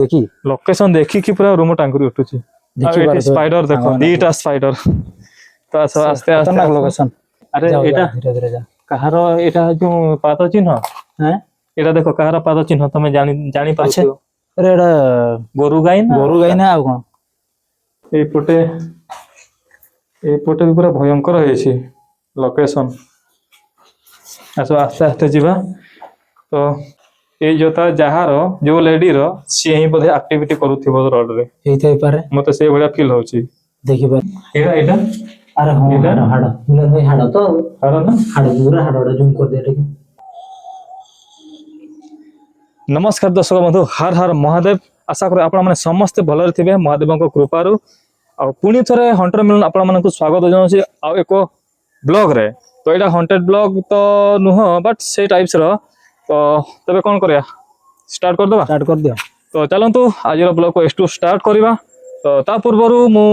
देखी लोकेशन देखी कि पूरा रूम टांकुरी उठुची स्पाइडर देखो दीटा स्पाइडर तो आस्ते आस्ते खतरनाक लोकेशन। अरे एटा धीरे धीरे जा कहार एटा जो पाद चिन्ह हैं एटा देखो कहार पाद चिन्ह तमे जानी पारुछो अरे एटा गोरु गाई ना आ कोन एपटे भी पूरा भयंकर है लोकेशन आसो आस्ते आस्ते जीवा तो ये जोता जहार जो लेडी रो सी ही बोधे एक्टिविटी करूथिबो रोड रे हेइथै पारे मते से बढिया फील होची देखि पारे एटा एटा अरे हां एटा हाड़ मिलन भाई हाड़ तो हाड़ ना हाड़ पूरा हाड़ जूम कर दे ठीक। नमस्कार दर्शक बंधु हर हर महादेव आशा कर आपण माने समस्त भलरे थिबे महादेवक कृपारू आ पुणी थरे हंटर मिलन आपण मानकु स्वागत जनाउछि आ एको ब्लॉग रे तो एटा हंटेड ब्लॉग तो नुह बट से टाइप्स रो तो तबे कोन करिया स्टार्ट कर दियो तो चलंतु आज रो ब्लॉग को एस्टू स्टार्ट करिवा तो ता पूर्वरु मु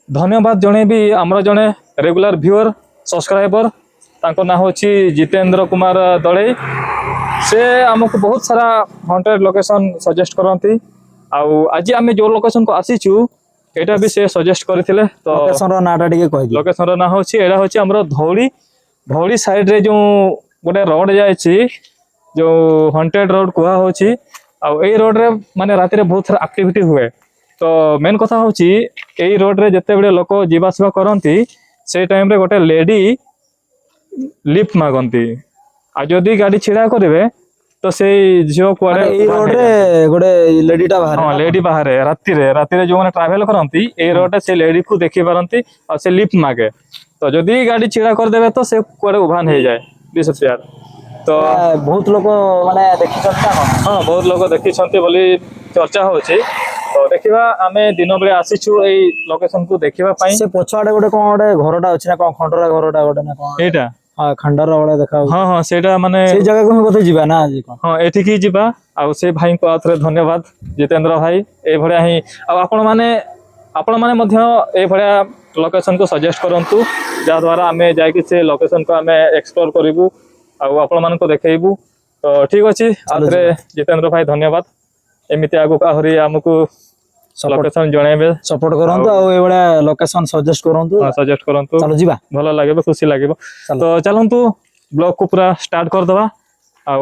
धन्यवाद जणेबी हमर जणे रेगुलर व्यूअर सब्सक्राइबर तांको ना होछि जितेंद्र कुमार दळे से हमको बहुत सारा हंटेड लोकेशन सजेस्ट करती आज आम जो लोकेशन को आसीचु एटा भी से सजेस्ट करथिले तो लोकेशन रो नाटा टिके कहि दियो। लोकेशन रो ना होछि एडा होछि हमरो धौली धौली साइड रे जो गोटे रोड जायछि जो हंटेड रोड कुआ होछि आ ए रोड रे माने राति रे बहुत सारा एक्टिविटी हुए तो मेन कथा होछि ए रोड रे जते बडे लोक जीवासवा करंती से टाइम रे गोटे लेडी लिफ्ट मागंती आ जदि गाड़ी छिड़ा करेंगे तो से झील कुआड़े ए रोड रे गोटे लेडीटा बाहर हाँ लेडी बाहर राति जो मैंने ट्रावेल करती ए रोड से लेडी को देखी पारती और से लिफ्ट मागे तो जदि गाड़ी छिड़ा करदे तो से कुआड़े उभान हो जाए डिसअपियर तो बहुत लोग माने देखि चलता हाँ बहुत लोग देखी बोली चर्चा होची तो देखिबा आमे दिन बेले आसीछु एई लोकेशन को देखिबा पई से पछाडे गोटे कोन गोटे घरटा अछि ना कोन खंडरा घरटा गोटे ना कोन एटा हां खंडर वाला देखा हाँ हाँ सेटा माने से जगह को बोथे जिबा ना आज कोन हाँ एठिकी जिबा आ से भाई को आथरे धन्यवाद जितेंद्र भाई ए भड़िया ही आपण माने मध्य ए भड़िया लोकेशन को सजेस्ट करंतु जा द्वारा आमे जाय से लोकेशन को आमे एक्सप्लोर करिवु आ आपण मान को देखैबु तो ठीक अछि आथरे जितेंद्र भाई धन्यवाद एमिति आगु आहरी हमकु लोकेशन जणेबे सपोर्ट करंतु आ ए बडा लोकेशन सजेस्ट करंतु हां सजेस्ट करंतु चलो जिबा भलो लागेबो खुशी लागेबो तो चलंतु ब्लॉग को पूरा स्टार्ट कर दवा आ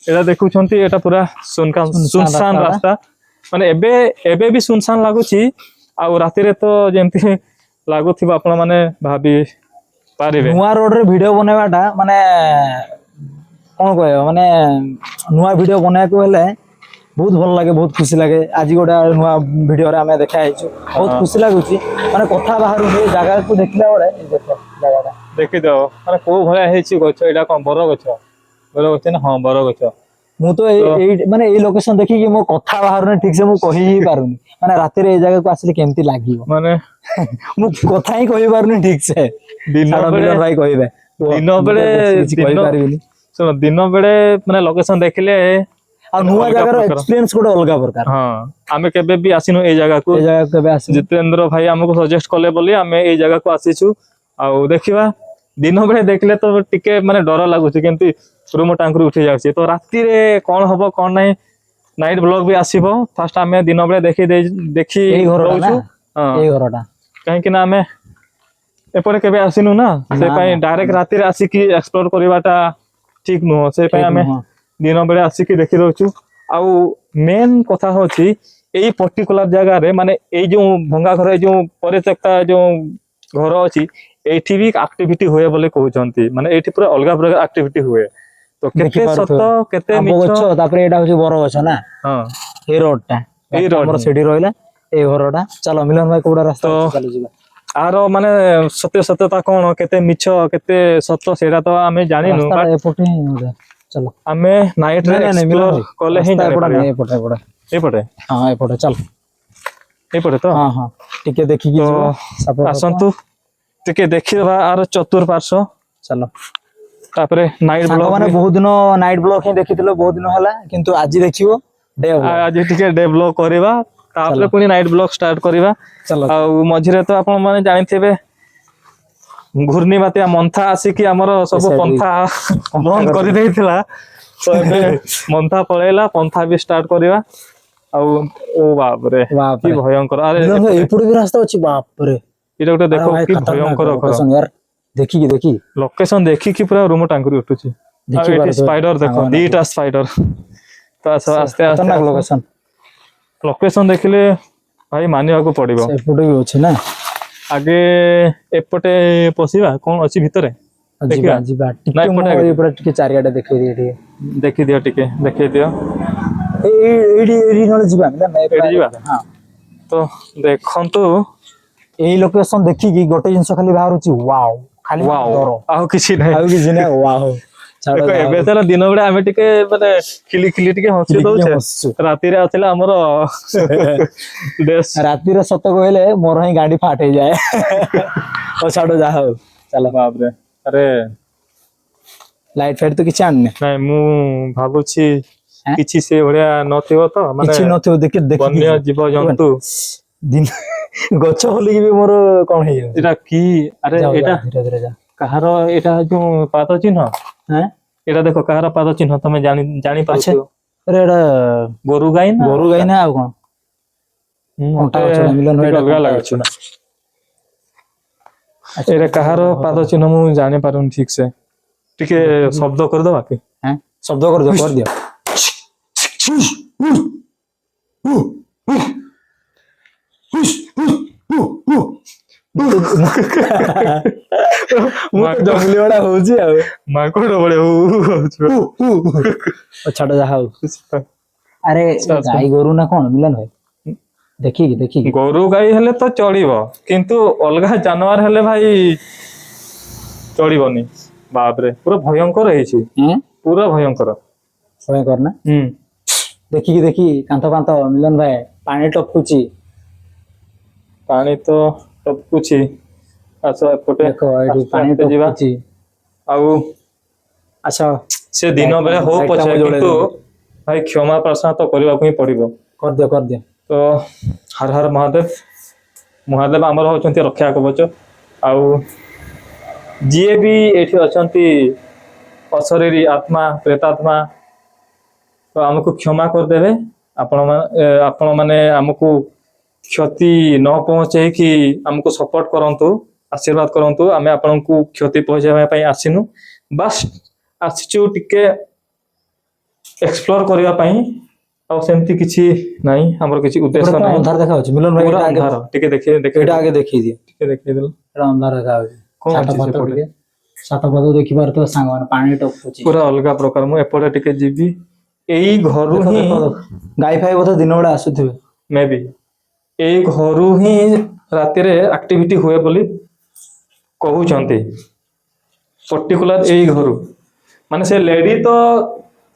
एटा देखुछंती एटा पूरा सुनसान रास्ता माने एबे भी सुनसान लागुची आ राति रे तो जेमती लागुथिबा आपण माने भाबी पारिबे नुआ रोड रे वीडियो बनावाटा माने कोन कहयो माने नुआ वीडियो बनाय को हेले बहुत भल लगे बहुत खुशी लगे आज गोटे नुआ वीडियो रे हमें देखा है बहुत खुशी लगुची माने कथा बाहर हुए जगह को देखला बडे देखो जगहटा देखि दो माने को भया हेछि गछ एटा कोन बर गछ ना हां बर गछ मु तो ए माने ए लोकेशन देखि कि मो कथा बाहर ने ठीक से मु कहि ही पारुनी माने राति रे ए जगह को आसले केमती लागिवो माने मु कथा ही कहि पारुनी ठीक से दिन बेले भाई कहिबे दिन बेले कहि पारिबिनी सुनो दिन बेले माने लोकेशन देखले आ नुआ जगह रो एक्सपीरियंस कोड अलगा प्रकार हां आमे केबे भी आसिनु ए जगह को केबे आसी जितेंद्र भाई हमको सजेस्ट करले बोली आमे ए जगह को आसीछु आ देखिबा दिन बेले देखले तो टिके माने डर लागुची केमती रूम टांकुरी उठी जाउची तो राति रे कोन हबो कोन नै नाइट ब्लॉग भी आसीबो फर्स्ट आमे दिन बेले देखि ए घरटा हां ए घरटा काहे कि ना आमे एपरे केबे आसिनु ना से पई डायरेक्ट राति रे आसी कि एक्सप्लोर करबाटा ठीक नो से पई आमे दिन बेले आसी कि देखि दउछु आ मेन कथा होची एई पर्टिकुलर जगह रे माने एई जो भंगा घर जो परित्यक्ता जो घर अछि एठी भी एक्टिविटी होए बोले कहउचंती माने एठी पूरा अलगा प्रकार एक्टिविटी हुए तो केते सत केते मिछ तापर एटा होची बरो गछ ना हां ए रोडटा ए रोड हमर सिटी रहइला ए घरटा चलो मिलन भाई कोडा रास्ता चलो जिबा आरो माने सत्य सत्यता कोन केते मिछ केते सत्य सेटा तो हमें जानि नु रास्ता एपोटे चलो हमें नाइट रे एक्सप्लोर करले ही जाने पड़े एपटे हां एपटे चल एपटे तो हां हां टिके देखि कि आसंतु टिके देखिबा आरो चतुर पार्श्व चलो तापरे नाइट ब्लॉग माने बहुत दिन नाइट ब्लॉग ही देखितलो बहुत दिन हला किंतु आज देखिवो डे आज टिके डे ब्लॉग करबा तापरे पुनी नाइट ब्लॉग स्टार्ट करबा चलो आ मझिरे तो आपण माने जानिथिबे घूर्णी बातिया मंथा आसी कि हमर सब पंथा बंद करि देथिला ତ ଏବେ ମନ୍ଥା ପଳେଇଲା, ପନ୍ଥା ବି ଷ୍ଟାର୍ଟ କରିବା। ଆଉ ଓ ବାପରେ କି ବାପରେ ଭୟଙ୍କର, ଆରେ ମିଲନ ଭାଇ ଏପଟେ ବି ରାସ୍ତା ଅଛି ବାପରେ। ଏଇଟା ଗୋଟେ ଦେଖ ଆରେ ଭାଇ କି ଖତରନାକ ଭୟଙ୍କର ଘର। location यार देखी ଲୋକେସନ ଦେଖିକି ପୁରା ରୁମ ଟାଙ୍କୁରି ଉଠୁଛି। ଆଉ ଦେଖି ଏଠି ପାରୁଥିବେ ସ୍ପାଇଡର ଦେଖ, ସାଙ୍ଗମାନେ। ଦିଟା ସ୍ପାଇଡର। ତ ଆସ୍ତେ ଆସ୍ତେ ଖତରନାକ ଲୋକେସନ ଲୋକେସନ ଦେଖିଲେ ଭାଇ ମାନିବାକୁ ପଡିବ। ସେପଟେ ବି ଅଛି ନା। ଆଗେ ଏପଟେ ପଶିବା, କଣ ଅଛି ଭିତରେ ଯିବା ଦେଖିବା ଯିବା ନା ଟିକେ ମୁଁ ଏପଟେ ଆଗେ ଯିବା? ଏପଟେ ଟିକେ ଚାରିଆଡେ ଦେଖେଇଦିଏ ଟିକେ। ଦେଖିଦିଅ ଟିକେ, ଦେଖେଇ ଦିଅ। ଏଇଠି ନହେଲେ ଯିବା ନା ଏପଟେ ଏଇଠି ଆଗେ ଯିବା। ହଁ। ତ ଦେଖନ୍ତୁ ଏଇ ଲୋକେସନ ଦେଖିକି ଗୋଟେ ଜିନିଷ ଖାଲି ବାହାରୁଛି ୱାଓ, ଖାଲି ୱାଓ, ଡର ଆଉ କିଛି ନାହିଁ। ଆଉ କିଛି ନାହିଁ ୱାଓ। ଛାଡ ଦେଖ ଯାହା ଏବେ ହଉ। ସାରା ଦିନ ବେଳେ ଆମେ ଟିକେ ମାନେ ଖିଲି ଖିଲି ଟିକେ ହସି କିଲିକିଲି ଦଉଛେ, ହସୁଛୁ। ରାତିରେ ଆସିଲେ ଆମର ଡେସ୍ ରାତିରେ ସତ କହିଲେ ମୋର ହିଁ ଗାଡି ଫାଟ ହେଇଯାଏ। ଓ ଛାଡ ଯାହା ହଉ ଚାଲ। ବାପରେ। ଆରେ ଲାଇଟ୍ ଫାଇଟ୍ ତ କିଛି ଆଣିନି। ନାଇଁ ମୁଁ ଭାବୁଛି ଆଁ? କିଛି ସେ ଭଳିଆ ନଥିବ ତ, ମାନେ କିଛି ନଥିବ ଦେଖିକି ବନ୍ୟ ଜୀବଜନ୍ତୁ। ଦିନ ଗଛ ହଲିକି ବି ମୋର କଣ ହେଇଯାଉଛି। ଏଇଟା କି, ଆରେ ଯାଉ ଏଇଟା ଯାଉ ଧୀରେ ଧୀରେ ଯା। କାହାର, ଏଇଟା ଯୋଉ ପାଦ ଚିହ୍ନ, ଆଁ ଏଇଟା ଦେଖ କାହାର ପାଦ ଚିହ୍ନ, ତମେ ଆଚ୍ଛା ଜାଣିପାରୁଥିବ। ଆରେ ଏଇଟା ଗୋରୁ ଗାଈ ନା ଗୋରୁ ଗାଈ ନା ଆଉ କଣ? କଣ୍ଟା ମତେ ଗଛଟା ମିଲନ ଭାଇ ଟିକେ ଏଇଟା ଅଲଗା କଣ୍ଟା ଲାଗୁଛି। ଗଛଟା। ଆଚ୍ଛା ଏଇଟା କାହାର ପାଦ ଚିହ୍ନ ମୁଁ ଜାଣିପାରୁନି ଠିକ ସେ, ଟିକେ ଦେଖିକି ଶବ୍ଦ କରିଦବା କି? ଆଁ ଶବ୍ଦ କରିଦିଅ କରିଦିଅ। ମୁଁ ତ ଜଙ୍ଗଲି ଭଳିଆ ହଉଛି ଆଉ। ମାଙ୍କଡ ଭଳିଆ ଛାଡ ଯାହା ହଉ। ଆରେ ଗାଈ ଗୋରୁ ନା କଣ ମିଲନ ଭାଇ? ଦେଖିକି ଗୋରୁ ଗାଈ ହେଲେ ତ ଚଳିବ, କିନ୍ତୁ ଅଲଗା ଜାନୱର ହେଲେ ଭାଇ ଚଳିବନି। ବାପରେ ପୁରା ଭୟଙ୍କର ହେଇଛି, ପୁରା ଭୟଙ୍କର। ଶହେ କରନା ହୁଁ ଦେଖିକି କାନ୍ଥ ମିଲନ ଭାଇ ପାଣି ଟପକୁଛି। ପାଣି ତ ଟପକୁଛି। ଆସ ଏପଟେ ଦେଖ ଏଇଠି ଆସ୍ତେ ପାଣି ଆସ୍ତେ ଯିବା। ଟପକୁଛି। ଆଉ ଆଚ୍ଛା ସେ ଦିନ ବେଳେ ହଉ ଲାଇଟ୍ ଟା ପଛେ, ମୁଁ ଜଳେଇ କିନ୍ତୁ ଦେବି। ଭାଇ କ୍ଷମା ପ୍ରାର୍ଥନା ତ କରିବାକୁ ହିଁ ପଡିବ। କରିଦିଅ। ତ ହର ହର ମହାଦେବ। ମହାଦେବ ଆମର ହଉଛନ୍ତି ରକ୍ଷା କବଚ। ଆଉ ଯିଏ ବି ଏଠି ଅଛନ୍ତି ଅଶରୀରୀ ଆତ୍ମା, ପ୍ରେତାତ୍ମା, ତ ଆମକୁ କ୍ଷମା କରିଦେବେ। ଆପଣ ମାନେ ଆମକୁ କ୍ଷତି ନ ପହଞ୍ଚେଇକି ଆମକୁ ସପୋର୍ଟ କରନ୍ତୁ, ଆଶୀର୍ବାଦ କରନ୍ତୁ। ଆମେ ଆପଣଙ୍କୁ କ୍ଷତି ପହଞ୍ଚେଇବା ପାଇଁ ଆସିନୁ, ବାସ୍ ଆସିଛୁ ଟିକେ ଏକ୍ସପ୍ଲୋର କରିବା ପାଇଁ। ଆଉ ସେମିତି କିଛି ନାହିଁ, ଆମର କିଛି ଏପଟେ ଉଦ୍ଦେଶ୍ୟ କଣ ନାହିଁ। ଅନ୍ଧାର ଦେଖାଯାଉଛି ମିଲନ ଭାଇ? ପୁରା ଏଇଟା ଆଗେ ଅନ୍ଧାର, ଟିକେ ଏଇଟା ଆଗେ ଦେଖେଇଦିଅ। ଟିକେ ଦେଖେଇଦେଲ। ଏଇଟା ଅନ୍ଧାର ଦେଖାଯାଉଛି। କଣ ଛାତ ଅଛି ଫାତ ସେପଟେ? ଟିକେ ଛାତ ଫାତ ଦେଖିପାରୁଥିବ ସାଙ୍ଗମାନେ, ପାଣି ଟପକୁଛି। ପୁରା ଅଲଗା ପ୍ରକାର। ମୁଁ ଏପଟେ ଟିକେ ଯିବି। ଏଇ ଘରୁ ହିଁ ଦେଖ ଗାଈ ଫାଇ ବୋଧେ ଦିନ ବେଳେ ଆସୁଥିବେ। ମେ ବି ଏଇ ଘରୁ ହିଁ ରାତିରେ ଆକ୍ଟିଭିଟି ହୁଏ ବୋଲି କହୁଛନ୍ତି। ପର୍ଟିକୁଲାର ଏଇ ଘରୁ, ମାନେ ସେ ଲେଡି ତ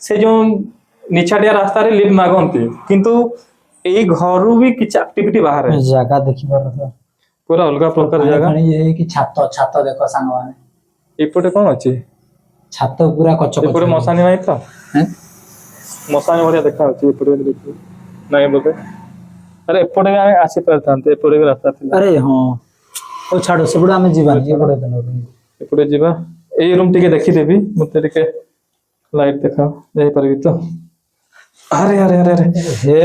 ସେ ଯୋଉ ନିଛାଟିଆ ରାସ୍ତାରେ ଲିଭ ମାଗନ୍ତି, କିନ୍ତୁ ଏଇ ଘରୁ ବି କିଛି ଆକ୍ଟିଭିଟି ବାହାରେ। ଜାଗା ଦେଖିପାରୁଥିବ। ପୁରା ଅଲଗା ପ୍ରକାର ପାଣି ଜାଗା। ଫାଣି ହେଇକି ଛାତ ଦେଖ ସାଙ୍ଗମାନେ। ଏପଟେ କଣ ଅଛି? ଛାତ ପୁରା କଚ କଚ ଏପଟେ ହେଇଯାଇଛି। ମଶାନୀ ନାହିଁ ତ? ଆଁ ମଶାଣି ଭଳିଆ ଦେଖା ଯାଉଛି ଏପଟେ ଦେଖି। ନାଇଁ ବୋଧେ। ଆରେ ଏପଟେ ବି ଆମେ ଆସି ପାରିଥାନ୍ତେ, ଏପଟେ ବି ରାସ୍ତା ଥିଲା। ଆରେ ହଁ ହଉ ଛାଡ ସେପଟେ ଆମେ ଯିବାନି, ଏପଟେ ଏପଟେ ଯିବା। ଏଇ ରୁମ ଟିକେ ଦେଖିଦେବି, ମତେ ଟିକେ ଲାଇଟ୍ ଦେଖାଅ, ଯାଇପାରିବି ତ? ଆରେ ହେ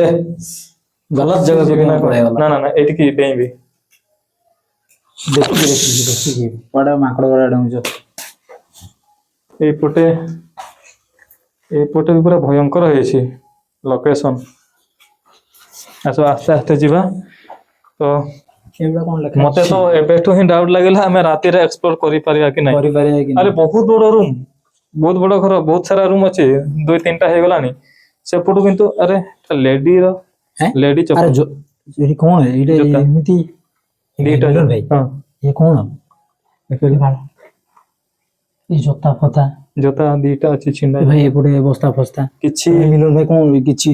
ଗଲତ ଜାଗାକୁ ଯିବି ତମେ ନା କଣ? ପଳେଇଗଲ। ନା ଏଇଠିକି ଡେଇଁବି। ଦେଖିକି କୁଆଡେ ମାଙ୍କଡ ଗୁଡା ଡେଉଁଛ। ଏଇପଟେ ବି ପୁରା ଭୟଙ୍କର ହେଇଛି ଲୋକେସନ। ଆସ ଆସ୍ତେ ଆସ୍ତେ ଯିବା। ତ ଏଗୁଡା କଣ ଲେଖା ମତେ ଅଛି? ତ ଏବେଠୁ ହିଁ ଡାଉଟ ଲାଗିଲା, ଆମେ ରାତିରେ ଏକ୍ସପ୍ଲୋର କରିପାରିବା କି ନାଇଁ। କରିପାରିବା କି ଆରେ ନାଇଁ? ବହୁତ ବଡ ରୁମ୍, ବହୁତ ବଡ ଘର, ବହୁତ ସାରା ରୁମ୍ ଅଛି। 2-3ଟା ହେଇଗଲାଣି ସେପଟୁ। କିନ୍ତୁ ଆରେ ଲେଡିର ହେଁ ଲେଡି ଆରେ ଚପଲ, ଏଠି କଣ ଏଇଟା ଜୋତା ଏମିତି ଦିଟା ମିଲନ ଜୋତା। ଭାଇ ହଁ ଇଏ କଣ? ଦେଖିଲୁ, ଏଇ ଜୋତା ଫତା ଜୋତା ଦିଟା ଅଛି ଛିଣ୍ଡା ଭାଇ, ଜୋତା। ଏପଟେ ବସ୍ତା ଫସ୍ତା। କିଛି ଭାଇ ମିଲନ ଭାଇ କଣ କିଛି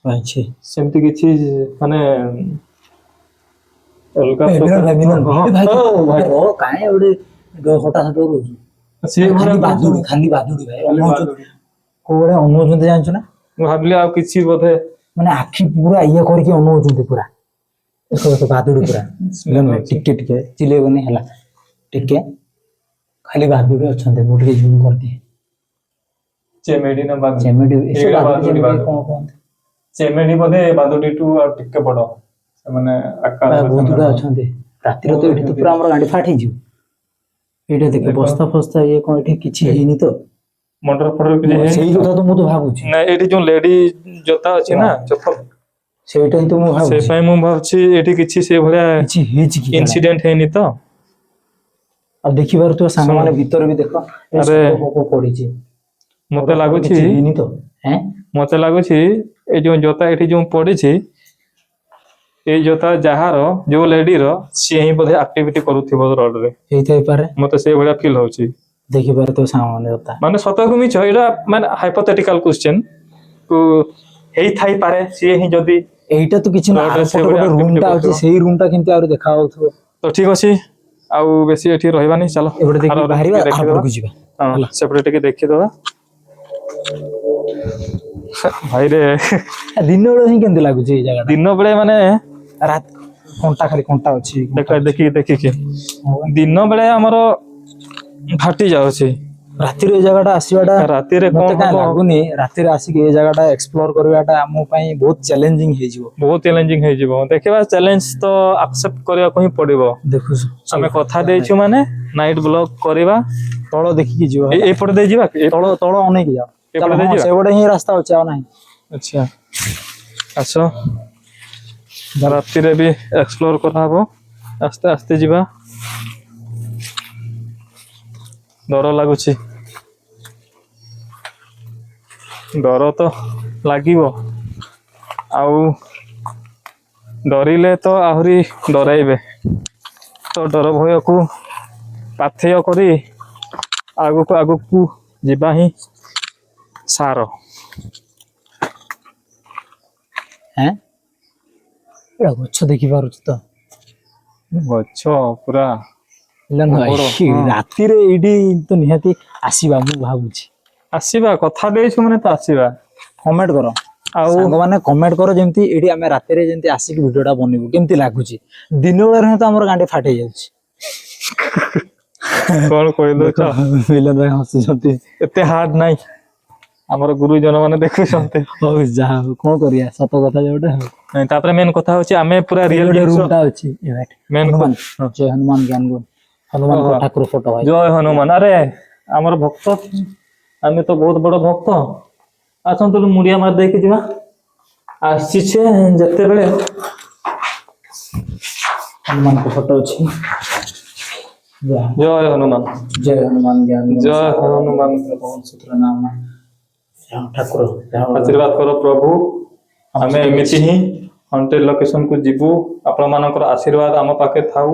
ଅଛି? ସେମିତି କିଛି ମାନେ ଅଲଗା ମିଲନ ପ୍ରକାର। ଭାଇ ହଁ ମିଲନ ହଁ ଭାଇ ହଁ ଭାଇ କାଇଁ ଗୋଟେ ହଠାତ୍ ରହୁଛୁ। ସିଏ ଭଳିଆ କହୁଛୁ। ଖାଲି ବାଦୁଡି ଭାଇ ଖାଲି ଅନଉଛନ୍ତି, ବାଦୁଡି। କୋଉ ଭଳିଆ ଅନଉଛନ୍ତି ଜାଣିଛୁ ନା? ମୁଁ ଭାବିଲି ଆଉ କିଛି ବୋଧେ ମାନେ ଆଖି ପୁରା ଇଏ କରିକି ଅନଉଛନ୍ତି ପୁରା। ଦେଖ ବାଦୁଡି ପୁରା। ସ୍ମେଲ ଭାଇ ଅଛି। ଟିକେ ଚିଲେଇବନି ହେଲା, ଟିକେ ଖାଲି ବାଦୁଡି ଅଛନ୍ତି। ମୁଁ ଟିକେ ଜୁମ କରିଦିଏ। ଚେମେଡି ନା ବାଦୁଡି ଚେମେଡି ଏସବୁ ଏଇଟା ବାଦୁଡି ବାଦୁଡି ଯେମିତି କଣ କୁହନ୍ତି। ଚେମେଡି ବୋଧେ ବାଦୁଡିଠୁ ଆଉ ଟିକେ ବଡ ସେମାନେ ଆକାର ବହୁତ ଗୁଡା ଅଛନ୍ତି। ରାତିରେ ତ ଏଠି ତ ପୁରା ଆମର ଗାଣ୍ଡି ଫାଟ ହେଇଯିବ। ଏଇଟା ଦେଖ ଦେଖ। ବସ୍ତା ଫସ୍ତା ଇଏ କଣ ଏଠି କିଛି ହେଇନି ତ। ମଟର ଫଟର କିଛି ହେଇନି ସେଇ ତ? କଥା ତ ମୁଁ ତ ଭାବୁଛି। ନା ଏଇଠି ଯୋଉ ଲେଡି ଜୋତା ଅଛି ନା ଚପଲ ସେଇଟା ହିଁ ତ ମୁଁ ସେ ଭାବୁଛି ପାଇଁ ମୁଁ ଭାବୁଛି ଏଠି କିଛି ସେ ଭଳିଆ କିଛି ହେଇଛି କି କଣ? ଇନସିଡେଣ୍ଟ ହେଇନି ତ। ଆଉ ଦେଖିପାରୁଥିବ ଶୁଣ ସାଙ୍ଗମାନେ ଭିତରେ ବି ଦେଖ ଏ ଆରେ ସପ ଫପ ପଡିଛି। ମତେ ଗୋଡ ଫୋଡ ଲାଗୁଛି କିଛି ହେଇନି ତ। ହେଁ ମତେ ଲାଗୁଛି ଏଇ ଯୋଉ ଜୋତା ଏଠି ଯୋଉ ପଡିଛି ଏଇ ଜୋତା ଯାହାର ଯୋଉ ଲେଡିର ସିଏ ହିଁ ବୋଧେ ଆକ୍ଟିଭିଟି କରୁଥିବ ରୋଡରେ। ହେଇଥାଇପାରେ। ମତେ ସେଇ ଭଳିଆ ଫିଲ୍ ହଉଛି। ଦେଖିପାରୁଥିବ ସାଙ୍ଗମାନେ କଥା। ମାନେ ସତକୁ ମିଛ ଏଇଟା ମାନେ ହାଇପୋଥେଟିକାଲ କ୍ୱେଶ୍ଚନ କୁ ହେଇଥାଇପାରେ ସିଏ ହିଁ ଯଦି ଏଇଟା ତ କିଛି ନା ରୋଡରେ ଆର ପଟେ ସେଇଭଳିଆ ଗୋଟେ ରୁମ ଆକ୍ଟିଭିଟି ଟା ଅଛି କରୁଥିବ। ସେଇ ରୁମ ଟା କେମିତି ଆହୁରି ଦେଖା ଯାଉଥିବ। ତ ଠିକ ଅଛି ଆଉ ବେଶୀ ଏଠି ରହିବାନି ଚାଲ ଏପଟେ ଦେଖି ଆର ବାହାରିବା ଟିକେ ଆର ଦେଖିଦବା। ପଟକୁ ଯିବା ହଁ ହେଲା। ସେପଟେ ଟିକେ ଦେଖିଦବା। ଭାଇରେ ଦିନ ବେଳେ ହିଁ କେମିତି ଲାଗୁଛି ଏଇ ଜାଗା ଟା। ଦିନ ବେଳେ ମାନେ ରାତ କଣ୍ଟା ଖାଲି କଣ୍ଟା ଅଛି କଣ୍ଟା ଦେଖ ଅଛି। ଦେଖିକି ହଁ ବା। ଦିନ ବେଳେ ଆମର ଫାଟି ଯାଉଛି। ରାତିରେ ଏଇ ଜାଗା ଟା ଆସିବାଟା ରାତିରେ କଣ ମତେ କାହିଁ ହବ ଲାଗୁନି ରାତିରେ ଆସିକି ଏ ଜାଗା ଟା ଏକ୍ସପ୍ଲୋର କରିବାଟା ଆମ ପାଇଁ ବହୁତ ଚ୍ୟାଲେଞ୍ଜିଂ ହେଇଯିବ। ବହୁତ ଚ୍ୟାଲେଞ୍ଜିଂ ହେଇଯିବ ଦେଖିବା ଚ୍ୟାଲେଞ୍ଜ ତ ଆକ୍ସେପ୍ଟ କରିବାକୁ ହିଁ ପଡିବ। ଦେଖୁଛୁ ଆମେ ଚାଲ କଥା ଦେଇଛୁ ମାନେ ନାଇଟ୍ ବ୍ଲଗ କରିବା। ତଳ ଦେଖିକି ଯିବ ହେଲା। ଏଇପଟେ ଦେଇ ଯିବା କି? ତଳ ତଳ ଅନେଇକି ଯାଅ ଚାଲ ଏପଟେ ଦେଇ ହଁ ଯିବା ସେପଟେ ହିଁ ରାସ୍ତା ଅଛି ଆଉ ନାହିଁ। ଆଚ୍ଛା ଆସ ରାତିରେ ବି ଏକ୍ସପ୍ଲୋର କରାହବ ଆସ୍ତେ ଆସ୍ତେ ଯିବା। ଡର ଲାଗୁଛି। ଡର ତ ଲାଗିବ ଆଉ ଡରିଲେ ତ ଆହୁରି ଡରାଇବେ ତ ଡର ଭୟକୁ ପାଥେୟ କରି ଆଗକୁ ଆଗକୁ ଯିବା ହିଁ ସାର। ହେଁ ଏଇଟା ଗଛ ଦେଖି ପାରୁଛୁ ତ। ଗଛ ପୁରା ହେଲେ ପ୍ରବଳ ଭାଇ ହଁ ରାତିରେ ଏଇଠି ତ ନିହାତି ଆସିବା ମୁଁ ଭାବୁଛି। ଆସିବା କଥା ଦେଇଛୁ ମାନେ ତ ଆସିବା। କମେଣ୍ଟ କର ଆଉ ସାଙ୍ଗମାନେ କମେଣ୍ଟ କର ଯେମିତି ଏଇଠି ଆମେ ରାତିରେ ଯେମିତି ଆସିକି ଭିଡିଓ ଟା ବନେଇବୁ କେମିତି ଲାଗୁଛି। ଦିନ ବେଳରେ ହିଁ ତ ଆମର ଗାଣ୍ଡି ଫାଟି ଯାଉଛି। କଣ କହିଦଉଛ ଦେଖ ମିଲନ ଭାଇ ହସୁଛନ୍ତି। ଏତେ ହାର୍ଡ ନାହିଁ ଆମର ଗୁରୁଜନ ମାନେ ଦେଖୁଛନ୍ତି। ହଉ ଯାହା ହଉ କଣ କରିବା ସତ କଥା ଯୋଉଟା ହଉ। ତାପରେ ମେନ୍ କଥା ହଉଛି ଆମେ ପୁରା ଏଇଠି ରିଏଲ ଗୋଟେ ଜିନିଷ ରୁମ ଟା ଅଛି ମେନ୍ ହନୁମାନ ଜୟ ହନୁମାନ ଜ୍ଞାନ ଗୁଣ ହନୁମାନଙ୍କ ଓହୋ ଠାକୁର ଫଟୋ ଭାଇ। ଜୟ ହନୁମାନ ଆରେ ଆମର ଭକ୍ତ ଆମେ ତ ବହୁତ ବଡ ଭକ୍ତ ଆସନ୍ତୁ ମୁଡିଆ ମାରି ଦେଇକି ଯିବା। ଆସିଛେ ଯେତେବେଳେ ହନୁମାନଙ୍କ ଫଟୋ ଅଛି। ଜୟ ହନୁମାନ ଜୟ ହନୁମାନ ଜ୍ଞାନ ଗୁଣ ଜୟ ସାଗର ହନୁମାନ ପବନ ସୁତ୍ର ନାମ ଠାକୁର ଆଶୀର୍ବାଦ କର ପ୍ରଭୁ ଆମେ ଠିକ ଏମିତି ଅଛି। ହିଁ ହଣ୍ଟେଡ ଲୋକେସନ କୁ ଯିବୁ ଆପଣ ମାନଙ୍କର ଆଶୀର୍ବାଦ ଆମ ପାଖେ ଥାଉ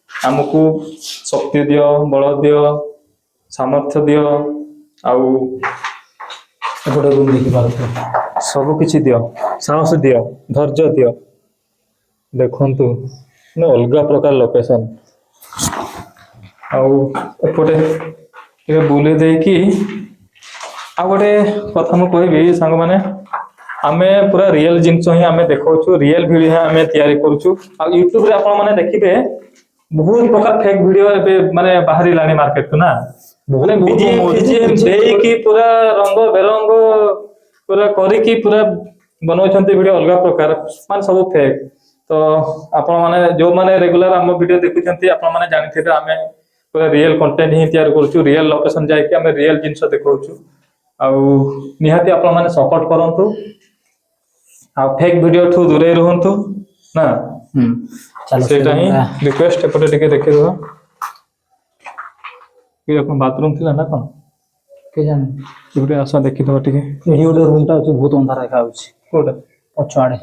ଆମକୁ ଶକ୍ତି ଦିଅ ବଳ ଦିଅ ସାମର୍ଥ୍ୟ ଦିଅ ଆଉ ଏପଟେ ରୁମ ଦେଖି ପାରୁଥିବ। ସବୁ କିଛି ଦିଅ ସାହସ ଦିଅ ଧୈର୍ଯ୍ୟ ଦିଅ ଦେଖନ୍ତୁ ଅଲଗା ପ୍ରକାର ଲୋକେସନ ଆଉ ଏପଟେ ଟିକେ ବୁଲେଇ ଦେଇକି ଆଉ ଗୋଟେ କଥା ମୁଁ କହିବି ସାଙ୍ଗମାନେ ଆମେ ପୁରା ରିଏଲ ଜିନିଷ ହିଁ ଆମେ ଦେଖାଉଛୁ ରିଏଲ ଭିଡିଓ ହିଁ ଆମେ ତିଆରି କରୁଛୁ ଆଉ ୟୁଟ୍ୟୁବରେ ଆପଣ ମାନେ ଦେଖିବେ ବହୁତ ପ୍ରକାର ଫେକ୍ ଭିଡିଓ ଏବେ ମାନେ ବାହାରିଲାଣି ମାର୍କେଟକୁ ନା ବହୁତ ମାନେ ବହୁତ ବିଜିଏମ ଦେଇକି ପୁରା ରଙ୍ଗ ବେରଙ୍ଗ ପୁରା କରିକି ପୁରା ବନାଉଛନ୍ତି ଭିଡିଓ ଅଲଗା ପ୍ରକାର ମାନେ ସବୁ ଫେକ୍ ତ ଆପଣ ମାନେ ଯୋଉମାନେ ରେଗୁଲାର ଆମ ଭିଡିଓ ଦେଖୁଛନ୍ତି ଆପଣ ମାନେ ଜାଣିଥିବେ ଆମେ ପୁରା ରିଏଲ କଣ୍ଟେଣ୍ଟ ହିଁ ତିଆରି କରୁଛୁ ରିଏଲ ଲୋକେସନ ଯାଇକି ଆମେ ରିଏଲ ଜିନିଷ ଦେଖାଉଛୁ ଆଉ ନିହାତି ଆପଣ ମାନେ ସପୋର୍ଟ କରନ୍ତୁ ଆଉ ଫେକ୍ ଭିଡିଓ ଠୁ ଦୂରେଇ ରୁହନ୍ତୁ ନା ହୁଁ ଚାଲ ସେ ସେଇଟା ହିଁ ରୁମଟା ରିକ୍ୱେଷ୍ଟ ଏପଟେ ଟିକେ ଦେଖିଦବା କି କଣ ବାଥରୁମ ଥିଲା ନା କଣ କେଜାଣି ଏପଟେ ଆସ ଦେଖିଦବା ଟିକେ ଏଠି ଗୋଟେ ରୁମ ଟା ଅଛି ବହୁତ ଅନ୍ଧାର ଦେଖା ଯାଉଛି କୋଉଟା ପଛ ଆଡେ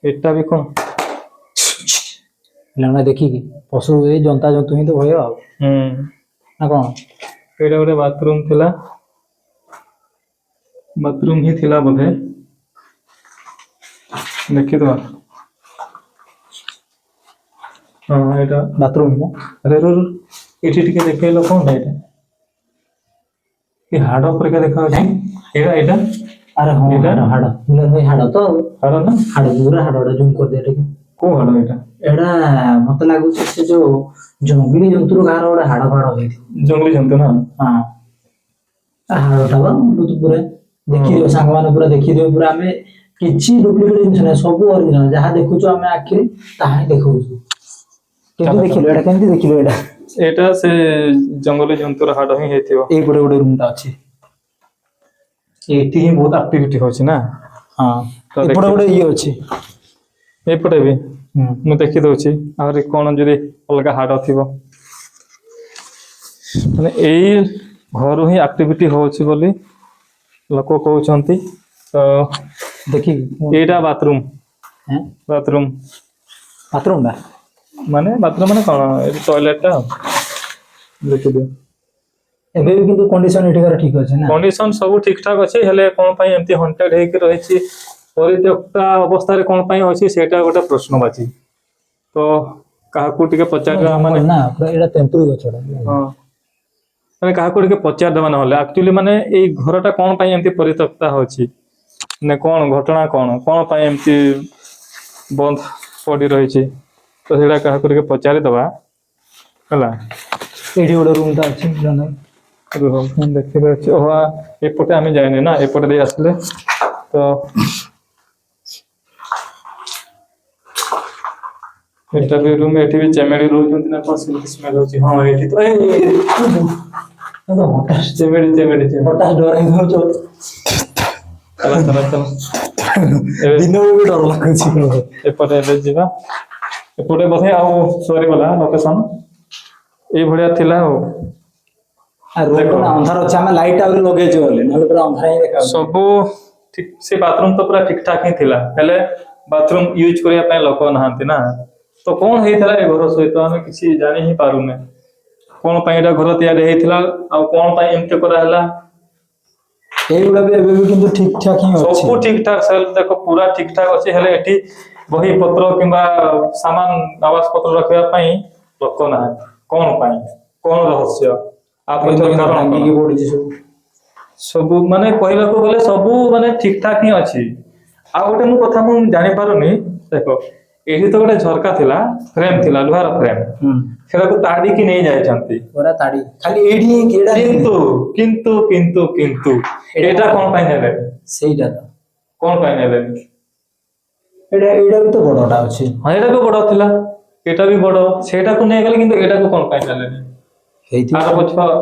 ଏଟା ବି କଣ ପିଲାମାନେ ଦେଖିକି ପଶୁ ଏଇ ଜନ୍ତା ଜନ୍ତୁ ହିଁ ତ ଭୟ ଆଉ ହୁଁ ନା କଣ ଏଇଟା ଗୋଟେ ବାଥରୁମ ଥିଲା ବାଥରୁମ ହିଁ ଥିଲା ବୋଧେ ଦେଖିଦବା ହଁ ଏଇଟା ବାଥରୁମ କୁ ଆରେ ଏଠି ଟିକେ ଦେଖେଇଲ କଣଟା ଏଇଟା କି ହାଡ ପରିକା ଦେଖାଯାଉଛି ଏଇଟା ଏଇଟା ଆରେ ହଁ ଏଇଟା ହାଡ ହାଡ ଭାଇ ହାଡ ତ ଆଉ ହାଡ ନା ହାଡ ପୁରା ହାଡଟା ଜୁମ କରିଦିଏ ଟିକେ କୋଉ ହାଡ ଏଇଟା ଏଇଟା ମତେ ଲାଗୁଛି ସେ ଯୋଉ ଜଙ୍ଗଲୀ ଜନ୍ତୁରୁ କାହାର ଗୋଟେ ହାଡ ଫାଡ ହେଇଥିବ ଜଙ୍ଗଲୀ ଜନ୍ତୁ ନା ହଁ ହାଡ଼ଟା ବା ତୁ ପୁରା ଦେଖିଦିଅ ସାଙ୍ଗମାନେ ପୁରା ଦେଖିଦିଅ ପୁରା ଆମେ କିଛି ଡୁପ୍ଲିକେଟ ଜିନିଷ ନାହିଁ ସବୁ ଅରିଜିନାଲ ଯାହା ଦେଖୁଛୁ ଆମେ ଆଖିରେ ତାହା ହିଁ ଦେଖଉଛୁ। କେମିତି ଦେଖିଲୁ ଏଇଟା କେମିତି ଦେଖିଲୁ ଏଇଟା? ଏଇଟା ସେ ଜଙ୍ଗଲୀ ଜନ୍ତୁର ହାଡ଼ ହିଁ ହେଇଥିବ। ଏଇପଟେ ଗୋଟେ ରୁମଟା ଅଛି। ଏଇଠି ହିଁ ବହୁତ ଆକ୍ଟିଭିଟି ହଉଛି ନା। ହଁ ତ ଏପଟେ ଗୋଟେ ଇଏ ଅଛି। ଏପଟେ ବି ମୁଁ ଦେଖି ଦଉଛି ଆହୁରି କଣ ଯଦି ଅଲଗା ହାଡ଼ ଥିବ। ମାନେ ଏଇ ଘରୁ ହିଁ ଆକ୍ଟିଭିଟି ହଉଛି ବୋଲି ଲୋକ କହୁଛନ୍ତି। ତ ଦେଖିକି ଏଇଟା ବାଥରୁମ ବାଥରୁମ ବାଥରୁମଟା ମାନେ କଣ ଏଇ ଟଏଲେଟଟା ଦେଖିଦିଅ। ଏବେ ବି କିନ୍ତୁ କଣ୍ଡିସନ ଏଠିକାର ଠିକ ଅଛି ନା? କଣ୍ଡିସନ ସବୁ ଠିକ ଠାକ ଅଛି ହେଲେ କଣ ପାଇଁ ଏମିତି ହଣ୍ଟେଡ ହେଇକି ରହିଛି ପରିତ୍ୟକ୍ତା ଅବସ୍ଥାରେ କଣ ପାଇଁ ଅଛି ସେଇଟା ଗୋଟେ ପ୍ରଶ୍ନବାଚୀ। ତ କାହାକୁ ଟିକେ ପଚାରିବା ମାନେ ନା ପୁରା ଏଇଟା ତେନ୍ତୁଳି ଗଛଟା। ହଁ ମାନେ କାହାକୁ ଟିକେ ପଚାରିଦବା ନହେଲେ ଆକ୍ଚୁଆଲି ମାନେ ଏଇ ଘରଟା କଣ ପାଇଁ ଏମିତି ପରିତ୍ୟକ୍ତା ହଉଛି ମାନେ କଣ ଘଟଣା କଣ ପାଇଁ ଏମିତି ବନ୍ଦ ପଡି ରହିଛି ତ ସେଇଟା କାହାକୁ ଟିକେ ପଚାରିଦବା ହେଲା। ଏଇଠି ଗୋଟେ ରୁମଟା ଅଛି ଜଣେ ରୁହ ମୁଁ ଦେଖିବାର ଅଛି। ଓହୋ ଏପଟେ ଆମେ ଯାଇନେ ନା ଏପଟେ ଦେଇ ଆସିଲେ ତ ଏଟା ବି ରୁମ ଏଠି ବି ଚେମେଡି ରହୁଛନ୍ତି ନା କଣ ସେମିତି ସ୍ମେଲ ହଉଛି। ହଁ ଏଇଠି ତ ଚେମେଡି ହଠାତ୍ ଡର ହେଇଯାଉଛ। ଚାଲ ଦିନକୁ ବି ଡର ଲାଗୁଛି। ଏପଟେ ଏବେ ଯିବା। ଏପଟେ ବୋଧେ ଆଉ ସରିଗଲା ଲୋକେସନ ଏଇଭଳିଆ ଥିଲା ଆଉ। ରୁମ ଟା ଅନ୍ଧାର ଅଛି ଆମେ ଲାଇଟ ଆହୁରି ଲଗେଇଛୁ ବୋଲି ନହେଲେ ପୁରା ଅନ୍ଧାର ହିଁ ଦେଖାଯାଉଛି। ସବୁ ଠିକ ସେ ବାଥରୁମ ତ ପୁରା ଠିକ ଠାକ ହିଁ ଥିଲା ହେଲେ ବାଥରୁମ ୟୁଜ କରିବା ପାଇଁ ଲୋକ ନାହାନ୍ତି ନା। ତ କଣ ହେଇଥିଲା ଏ ଘର ସହିତ ଆମେ କିଛି ଜାଣି ହିଁ ପାରୁନେ। କଣ ପାଇଁ ଏଇଟା ଘର ତିଆରି ହେଇଥିଲା ଆଉ କଣ ପାଇଁ ଏମିତି କରାହେଲା। ଏଇଗୁଡା ବି ଏବେ ବି କିନ୍ତୁ ଠିକ ଠାକ ହିଁ ଅଛି। ସବୁ ଠିକ ଠାକ ସେଲ୍ ଦେଖ ପୁରା ଠିକ ଠାକ ଅଛି ହେଲେ ଏଠି ବହି ପତ୍ର କିମ୍ବା ସାମାନ ଆବାସ ପତ୍ର ରଖିବା ପାଇଁ ଲୋକ ନାହାନ୍ତି। କଣ ପାଇଁ କଣ ରହସ୍ୟ ଆ ପଛର କାରଣ କଣ? ଭାଙ୍ଗିକି ପଡିଛି ସବୁ। ସବୁ ମାନେ କହିବାକୁ ଗଲେ ସବୁ ମାନେ ଠିକ ଠାକ ହିଁ ଅଛି। ଆଉ ଗୋଟେ କଥା ମୁଁ ଜାଣିପାରୁନି ଦେଖ ଏଠି ତ ଗୋଟେ ଝରକା ଥିଲା ଫ୍ରେମ ଥିଲା ଲୁହାର ଫ୍ରେମ ସେଟାକୁ ତାଡିକି ନେଇ ଯାଇଛନ୍ତି। ପୁରା ତାଡି ଖାଲି ଏଇଠି ହିଁ କିନ୍ତୁ କିନ୍ତୁ କିନ୍ତୁ କିନ୍ତୁ ଏଇଟା କଣ ପାଇଁ ନେଲେ? ସେଇଟା ତ କଣ ପାଇଁ ନେଲେନି? ଏଇଟା ବି ତ ବଡଟା ଅଛି। ହଁ ଏଇଟା ବି ବଡ ଥିଲା ଏଇଟା ବି ବଡ ସେଇଟାକୁ ନେଇଗଲେ କିନ୍ତୁ ଏଇଟାକୁ କଣ ପାଇଁ ନେଲେନି? ହେଇଥିବ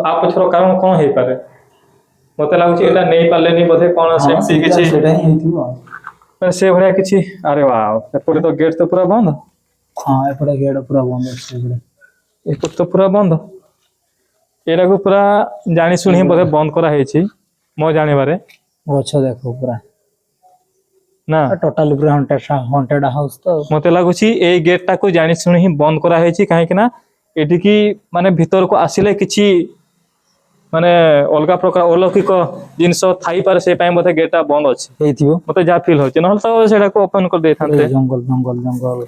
ଆ ପଛର କାରଣ କଣ ହେଇପାରେ? ମତେ ଲାଗୁଛି ଏଇଟା ନେଇ ପାରିଲେନି ବୋଧେ କଣ ସେମିତି କିଛି ସେଇଟା ହିଁ ହେଇଥିବ। ସେ ଭଳିଆ କିଛି। ଆରେ ୱାଓ ଏପଟେ ତ ଗେଟ ତ ପୁରା ବନ୍ଦ। ହଁ ଏପଟେ ଗେଟ ପୁରା ବନ୍ଦ ଅଛି ଏପଟେ। ଏପଟେ ତ ପୁରା ବନ୍ଦ। ଏଇଟାକୁ ପୁରା ଜାଣି ଶୁଣି ହିଁ ବୋଧେ ବନ୍ଦ କରାହେଇଛି ମୋ ଜାଣିବାରେ। ଗଛ ଦେଖ ପୁରା ନା ଟୋଟାଲି ପୁରା ହଣ୍ଟେଡ ହାଉସ ତ। ମତେ ଲାଗୁଛି ଏଇ ଗେଟ୍ ଟାକୁ ଜାଣି ଶୁଣି ହିଁ ବନ୍ଦ କରାହେଇଛି କାହିଁକି ନା ଏଠିକି ମାନେ ଭିତରକୁ ଆସିଲେ କିଛି ମାନେ ଅଲଗା ପ୍ରକାର ଅଲୌକିକ ଜିନିଷ ଥାଇପାରେ ସେଇ ପାଇଁ ବୋଧେ ଗେଟ୍ ଟା ବନ୍ଦ ଅଛି। ହେଇଥିବ ମତେ ଯାହା ଫିଲ୍ ହଉଛି ନହେଲେ ତ ସେଇଟାକୁ ଓପନ କରିଦେଇଥାନ୍ତେ। ଜଙ୍ଗଲ ଜଙ୍ଗଲ ଜଙ୍ଗଲ।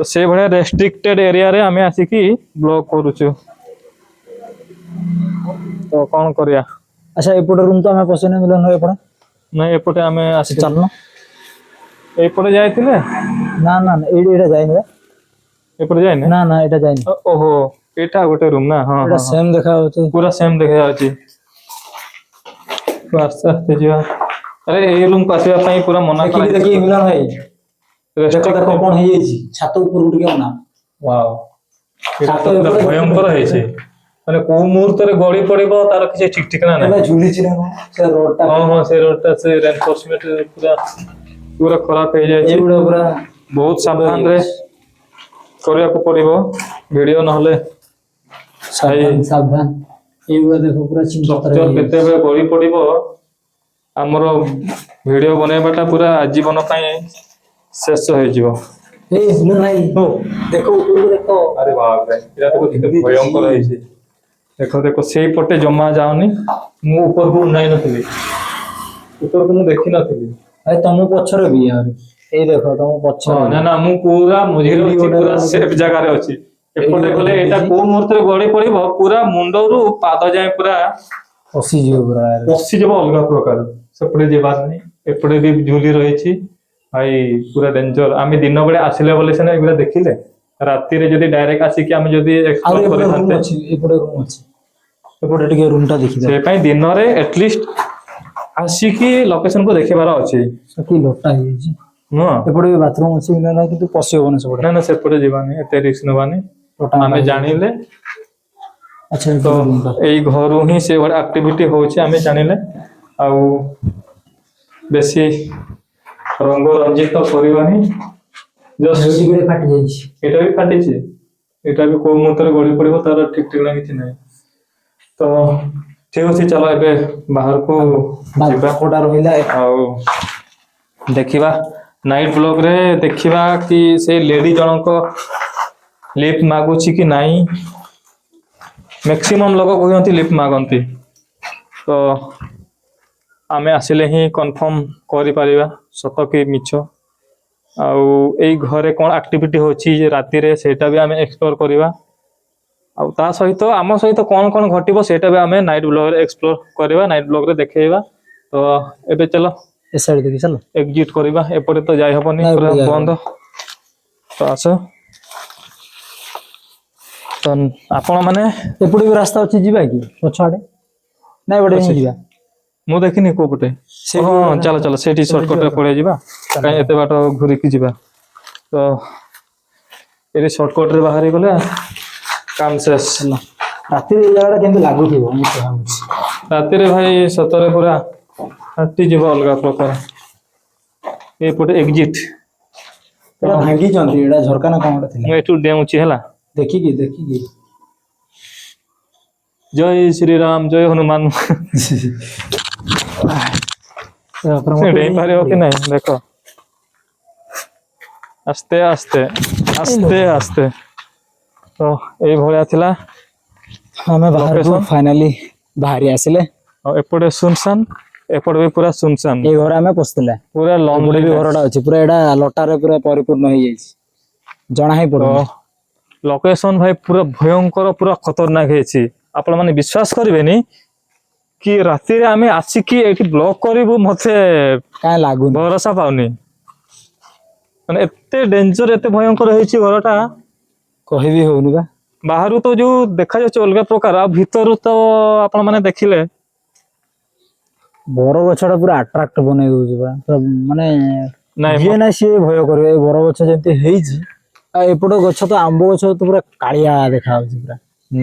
ତ ସେଇ ଭଳିଆ ରେଷ୍ଟ୍ରିକ୍ଟେଡ ଏରିଆରେ ଆମେ ଆସିକି ବ୍ଲଗ କରୁଛୁ। ତ କଣ କରିବା? ଆଚ୍ଛା ଏପଟେ ରୁମ ତ ଆମେ ପଶିନେ ମିଳନ ଏପଟେ। ନାଇଁ ଏପଟେ ଆମେ ଆସିଛୁ। ଚାଲୁନ ଏଇପଟେ ଯାଇଥିଲେ? ନା ନା ଏଇଟା ଯାଇନି ବା। ଏପଟେ ଯାଇନେ? ନା ନା ଏଇଟା ଯାଇନି। ଓହୋ ଏଇଟା ଗୋଟେ ରୁମ ନା ହଁ ଏଇଟା ହଁ ହଁ ସେମ ଦେଖା ଯାଉଛି। ପୁରା ସେମ ଦେଖା ଯାଉଛି। ଆସ୍ତେ ଆସ୍ତେ ଯିବା। ଆରେ ଏଇ ରୁମକୁ ଆସିବା ପାଇଁ ପୁରା ମନା ଦେଖିକି କରାହେଇଛି। ଦେଖିକି ମିଳନ ଭାଇ ଦେଖ ଦେଖ କଣ ହେଇଯାଇଛି ଛାତ ଉପରକୁ ଟିକେ ଅନା। ୱାଓ ଏଇଟା ଛାତ ତ ପୁରା ଉପରେ ଭୟଙ୍କର ହେଇଛି। ମାନେ କୋଉ ମୁହୂର୍ତ୍ତରେ ଗଳି ପଡିବ ତାର କିଛି ଠିକ ଠିକଣା ନାହିଁ। ଏବେ ଝୁଲିଛି ନା କଣ ସେ ରୋଡ ଟା। ହଁ ହଁ ସେ ରୋଡ ଟା ସେ ରେନଫୋର୍ସମେଣ୍ଟ ପୁରା ପୁରା ଖରାପ ହେଇଯାଇଛି। ଏଇଗୁଡା ପୁରା ବହୁତ ସାବଧାନରେ କରିବାକୁ ପଡିବ ଭିଡିଓ ନହେଲେ ଭାଇ ସାବଧାନ ସାବଧାନ ଏଇଗୁଡା ଦେଖ ପୁରା ଚିହ୍ନପତ୍ର ଷ୍ଟ୍ରକ୍ଚର ହେଇଯାଇଛି। କେତେବେଳେ ଗଳି ପଡିବ ଆମର ଭିଡିଓ ବନେଇବାଟା ପୁରା ଆଜୀବନ ପାଇଁ ଶେଷ ହେଇଯିବ। ଏଇ ନାଇଁ ଦେଖ ଉପରକୁ ଦେଖ। ଆରେ ବାପରେ ଏଇଟା ତ କେତେ ଭୟଙ୍କର ହେଇଛି। ଦେଖ ଦେଖ ସେଇପଟେ ଜମା ଯାଉନି ମୁଁ ଉପରକୁ ଅନାଇ ନଥିଲି। ଉପରକୁ ମୁଁ ଦେଖିନଥିଲି। ଭାଇ ତମ ପଛରେ ବି ଆହୁରି ଏଇ ଦେଖ ତମ ହଁ ପଛରେ ବି। ନା ନା ମୁଁ ପୁରା ମଝିରେ ଏଇଠି ଅଛି ଗୋଟେ ପୁରା ରୋଡ ସେଫ ଅଛି। ଜାଗାରେ ଅଛି। ଏଇଠି ଏପଟେ ଗୋଟେ ଗଲେ ଏଇଟା ଝୁଲିଛି କୋଉ ମୁହୂର୍ତ୍ତରେ ଗଳି ପଡିବ ପୁରା ମୁଣ୍ଡରୁ ପାଦ ଯାଏ ପୁରା ପଶିଯିବ ପୁରା। ପଶିଯିବ ଅଲଗା ପ୍ରକାର। ସେପଟେ ଯିବାର ନାହିଁ ଏପଟେ ବି ଝୁଲି ରହିଛି। ଭାଇ ପୁରା ଡେଞ୍ଜର ଆମେ ଦିନ ବେଳେ ଆସିଲେ ବୋଲି ସିନା ଏଗୁଡା ଦେଖିଲେ ରାତିରେ ଯଦି ଡାଇରେକ୍ଟ ଆସିକି ଆମେ ଯଦି ଆହୁରି ଏକ୍ସପ୍ଲୋର ଏପଟେ ରୁମ କରିଥାନ୍ତେ। ଅଛି ଏପଟେ ରୁମ ଅଛି। ଏପଟେ ଟିକେ ରୁମ୍ ଟା ଦେଖିଦେ ସେ ପାଇଁ ଦିନରେ ଏଟଲିଷ୍ଟ ଆସିକି ଲୋକେସନ କୁ ଦେଖିବାର ଅଛି କି ଲଟା ହେଇଯାଇଛି ନୁହଁ ଏପଟେ ବି ବାଥରୁମ୍ ଅଛି ନା ନାହିଁ କିନ୍ତୁ ପଶି ହବନି ସେପଟେ ନା ନା ସେପଟେ ଯିବାନି ଏତେ ରିସ୍କ ନେବାନି ଲଟା ଆମେ ଜାଣିଲେ ଆଚ୍ଛା ତ ଏପଟେ ରୁମ୍ ଟା ଏଇ ଘରୁ ହିଁ ସେଇଭଳିଆ ଆକ୍ଟିଭିଟି ହଉଛି ଆମେ ଜାଣିଲେ ଆଉ ବେଶୀ ରଙ୍ଗ ରଞ୍ଜିତ କରିବାନି ଜଷ୍ଟ ଏଇଠି ଗୋଟେ ଫାଟି ଯାଇଛି ଏଇଟା ବି ଫାଟିଛି ଏଇଟା ବି କୋଉ ମୁହୂର୍ତ୍ତରେ ଗଳି ପଡିବ ତାର ଠିକ ଠିକଣା କିଛି ନାହିଁ ତ ଠିକ ଅଛି ଚାଲ ଏବେ ବାହାରକୁ ଯିବା କୋଉଟା ରହିଲା ଆଉ ଦେଖିବା ନାଇଟ୍ ବ୍ଲଗ ରେ ଦେଖିବା କି ସେ ଲେଡି ଜଣଙ୍କ ଲିଫ୍ଟ ମାଗୁଛି କି ନାହିଁ ମ୍ୟାକ୍ସିମମ୍ ଲୋକ କହୁଛନ୍ତି ଲିଫ୍ଟ ମାଗନ୍ତି ତ ଆମେ ଆସିଲେ ହିଁ କନଫର୍ମ କରିପାରିବା ସତ କି ମିଛ ଆଉ ଏଇ ଘରେ କ'ଣ ଆକ୍ଟିଭିଟି ହଉଛି ଯେ ରାତିରେ ସେଇଟା ବି ଆମେ ଏକ୍ସପ୍ଲୋର କରିବା ଆଉ ତା ସହିତ ଆମ ସହିତ କ'ଣ କ'ଣ ଘଟିବ ସେଇଟା ବି ଆମେ ନାଇଟ୍ ବ୍ଲଗରେ ଏକ୍ସପ୍ଲୋର କରିବା ନାଇଟ୍ ବ୍ଲଗରେ ଦେଖେଇବା ତ ଏବେ ଚାଲ ଏ ସାଇଡ୍ ଦେଖି ଚାଲ ଏକ୍ଜିଟ୍ କରିବା ଏପଟେ ତ ଯାଇ ହବନି ନାଇଁ, ପୁରା ଏପଟେ ଯାଇ ବନ୍ଦ ତ ଆସ ତ ଆପଣ ମାନେ ଏପଟେ ବି ରାସ୍ତା ଅଛି ଯିବା କି ପଛ ଆଡେ ନାଇଁ ଏପଟେ ହିଁ ଯିବା ମୁଁ ଦେଖିନି କୋଉ ପଟେ ସେଇଠି ହଁ ଗୋଟେ ଚାଲ ରାସ୍ତା। ଚାଲ ସେଇଠି ସେଇଠି ସର୍ଟକଟରେ ଯିବା। ପଳେଇ ଯିବା କାହିଁ ଏତେ ବାଟ ଘୁରିକି ଯିବା ତ ଏଠି ସର୍ଟକଟରେ ବାହାରି ଗଲେ କାମ ଶେଷ ହେଲା ରାତିରେ ଏଇ ଜାଗାଟା କେମିତି ଲାଗୁଥିବ ମୁଁ ତ ଭାବୁଛି ରାତିରେ ଭାଇ ସତରେ ପୁରା ଯିବ ଅଲଗା ପ୍ରକାର ଏପଟେ ଏକ୍ଜିଟ୍ ଏଇଟା ଭାଙ୍ଗିଛନ୍ତି ଏଇଟା ଝରକା ନା କ'ଣ ଗୋଟେ ଥିଲା ମୁଁ ଏଠୁ ଡେଉଁଛି ହେଲା ଦେଖିକି ଜୟ ଶ୍ରୀରାମ ଜୟ ହନୁମାନ ଡେଇଁ ପାରିବ କି ନାହିଁ ଦେଖ ଆସ୍ତେ ଆସ୍ତେ ଆସ୍ତେ ଆସ୍ତେ ତ ଏଇଭଳିଆ ଥିଲା ଆମେ ବାହାରକୁ location। ଫାଇନାଲି ବାହାରି ଆସିଲେ ଆଉ ଏପଟେ ସୁନସାନ ଏପଟେ ବି ପୁରା ସୁନସାନ ଏଇ ଘରେ ଆମେ ପଶିଥିଲେ ପୁରା ଲଙ୍ଗ ଏପଟେ ବି ଘରଟା ଅଛି ପୁରା ଏଇଟା ଲଟାରେ ପୁରା ପରିପୂର୍ଣ୍ଣ ହେଇଯାଇଛି ଜଣା ହିଁ ତ ପଡୁନି ଲୋକେସନ ଭାଇ ପୁରା ଭୟଙ୍କର ପୁରା ଖତରନାକ ହେଇଛି ଆପଣ ମାନେ ବିଶ୍ୱାସ କରିବେନି କି ରାତିରେ ଆମେ ଆସିକି ଏଇଠି ବ୍ଲକ୍ କରିବୁ ମତେ କାଇଁ ଲାଗୁନି ଭରସା ପାଉନି ମାନେ ଏତେ ଡେଞ୍ଜର ଏତେ ଭୟଙ୍କର ହେଇଛି ଘରଟା କହିବି ହଉନି ବା ବାହାରୁ ତ ଯୋଉ ଦେଖାଯାଉଛି ଅଲଗା ପ୍ରକାର ଆଉ ଭିତରୁ ତ ଆପଣ ମାନେ ଦେଖିଲେ ବର ଗଛଟା ପୁରା ଆଟ୍ରାକ୍ଟ ବନେଇ ଦଉଛି ପୁରା ମାନେ ନାଇଁ ଯିଏ ନା ସିଏ ଭୟ କରିବ ଏ ବର ଗଛ ଯେମିତି ହେଇଛି ଆଉ ଏପଟ ଗଛ ତ ଆମ୍ବ ଗଛ ତ ପୁରା କାଳିଆ ଦେଖାଯାଉଛି ପୁରା